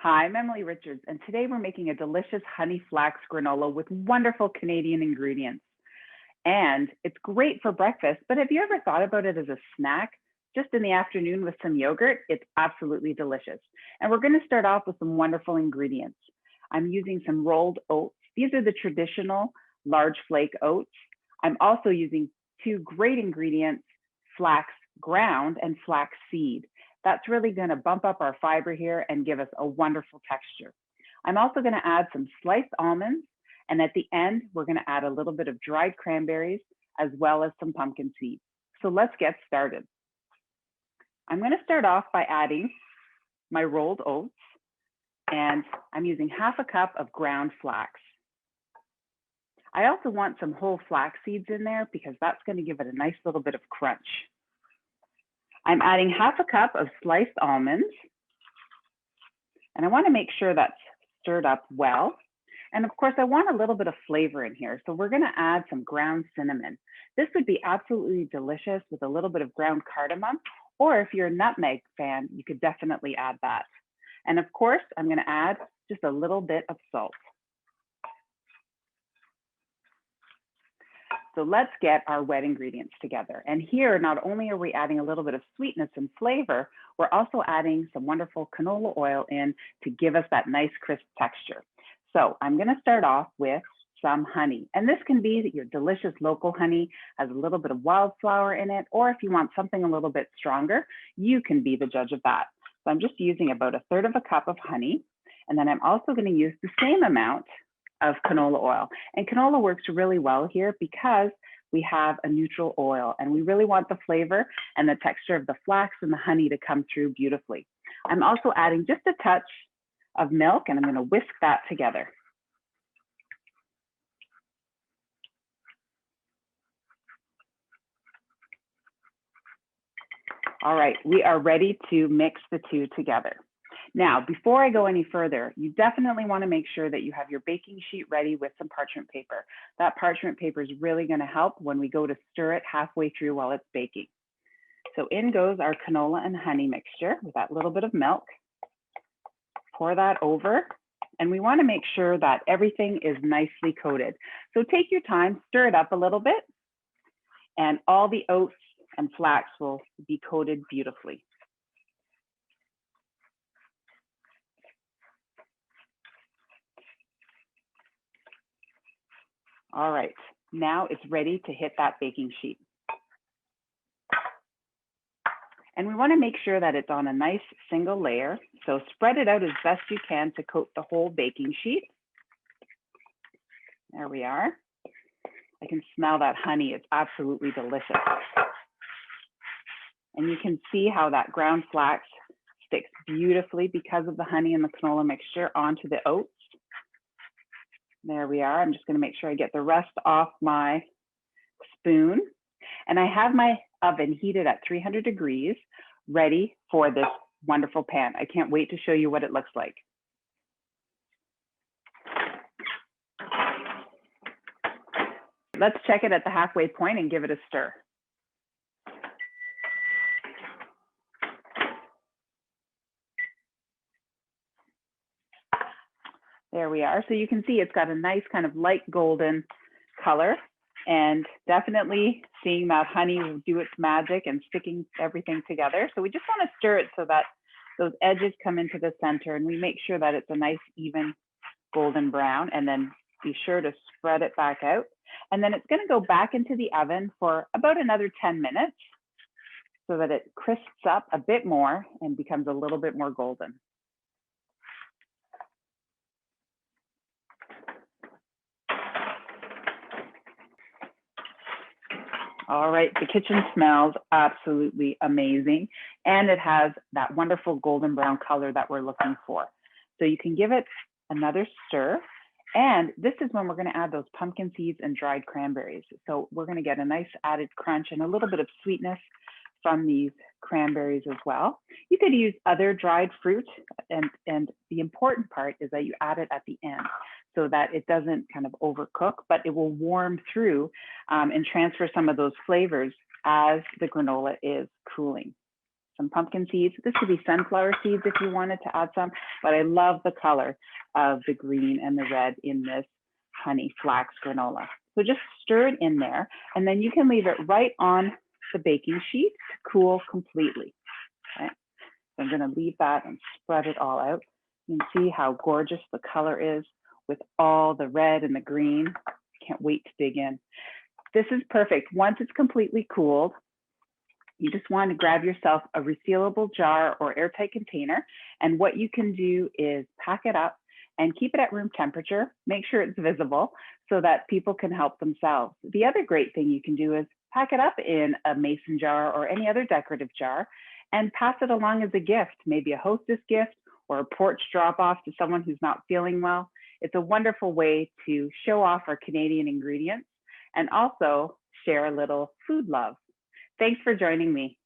Hi, I'm Emily Richards, and today we're making a delicious honey flax granola with wonderful Canadian ingredients. And it's great for breakfast, but have you ever thought about it as a snack? Just in the afternoon with some yogurt, it's absolutely delicious. And we're going to start off with some wonderful ingredients. I'm using some rolled oats. These are the traditional large flake oats. I'm also using two great ingredients, flax ground and flax seed. That's really going to bump up our fiber here and give us a wonderful texture. I'm also going to add some sliced almonds, and at the end, we're going to add a little bit of dried cranberries as well as some pumpkin seeds. So let's get started. I'm going to start off by adding my rolled oats, and I'm using half a cup of ground flax. I also want some whole flax seeds in there because that's going to give it a nice little bit of crunch. I'm adding half a cup of sliced almonds, and I want to make sure that's stirred up well. And of course, I want a little bit of flavor in here, so we're going to add some ground cinnamon. This would be absolutely delicious with a little bit of ground cardamom, or if you're a nutmeg fan, you could definitely add that. And of course, I'm going to add just a little bit of salt. So let's get our wet ingredients together. And here, not only are we adding a little bit of sweetness and flavor, we're also adding some wonderful canola oil in to give us that nice crisp texture. So I'm gonna start off with some honey. And this can be your delicious local honey, has a little bit of wildflower in it, or if you want something a little bit stronger, you can be the judge of that. So I'm just using about 1/3 of a cup of honey. And then I'm also gonna use the same amount of canola oil. And canola works really well here because we have a neutral oil and we really want the flavor and the texture of the flax and the honey to come through beautifully. I'm also adding just a touch of milk and I'm going to whisk that together. All right, we are ready to mix the two together. Now, before I go any further, you definitely want to make sure that you have your baking sheet ready with some parchment paper. That parchment paper is really going to help when we go to stir it halfway through while it's baking. So in goes our canola and honey mixture with that little bit of milk. Pour that over, and we want to make sure that everything is nicely coated. So take your time, stir it up a little bit, and all the oats and flax will be coated beautifully. All right, now it's ready to hit that baking sheet. And we want to make sure that it's on a nice single layer. So spread it out as best you can to coat the whole baking sheet. There we are. I can smell that honey. It's absolutely delicious. And you can see how that ground flax sticks beautifully because of the honey and the canola mixture onto the oats. There we are. I'm just going to make sure I get the rest off my spoon. And I have my oven heated at 300 degrees, ready for this wonderful pan. I can't wait to show you what it looks like. Let's check it at the halfway point and give it a stir. There we are. So you can see it's got a nice kind of light golden color, and definitely seeing that honey do its magic and sticking everything together. So we just want to stir it so that those edges come into the center and we make sure that it's a nice even golden brown, and then be sure to spread it back out. And then it's going to go back into the oven for about another 10 minutes so that it crisps up a bit more and becomes a little bit more golden. All right, the kitchen smells absolutely amazing, and it has that wonderful golden brown color that we're looking for. So you can give it another stir, and this is when we're going to add those pumpkin seeds and dried cranberries. So we're going to get a nice added crunch and a little bit of sweetness from these cranberries as well. You could use other dried fruit, and the important part is that you add it at the end so that it doesn't kind of overcook, but it will warm through and transfer some of those flavors as the granola is cooling. some pumpkin seeds. This could be sunflower seeds if you wanted to add some, but I love the color of the green and the red in this honey flax granola. So just stir it in there, and then you can leave it right on the baking sheet to cool completely. Okay? So I'm gonna leave that and spread it all out. You can see how gorgeous the color is with all the red and the green. Can't wait to dig in. This is perfect. Once it's completely cooled, you just want to grab yourself a resealable jar or airtight container. And what you can do is pack it up and keep it at room temperature. Make sure it's visible so that people can help themselves. The other great thing you can do is pack it up in a mason jar or any other decorative jar and pass it along as a gift, maybe a hostess gift or a porch drop off to someone who's not feeling well. It's a wonderful way to show off our Canadian ingredients and also share a little food love. Thanks for joining me.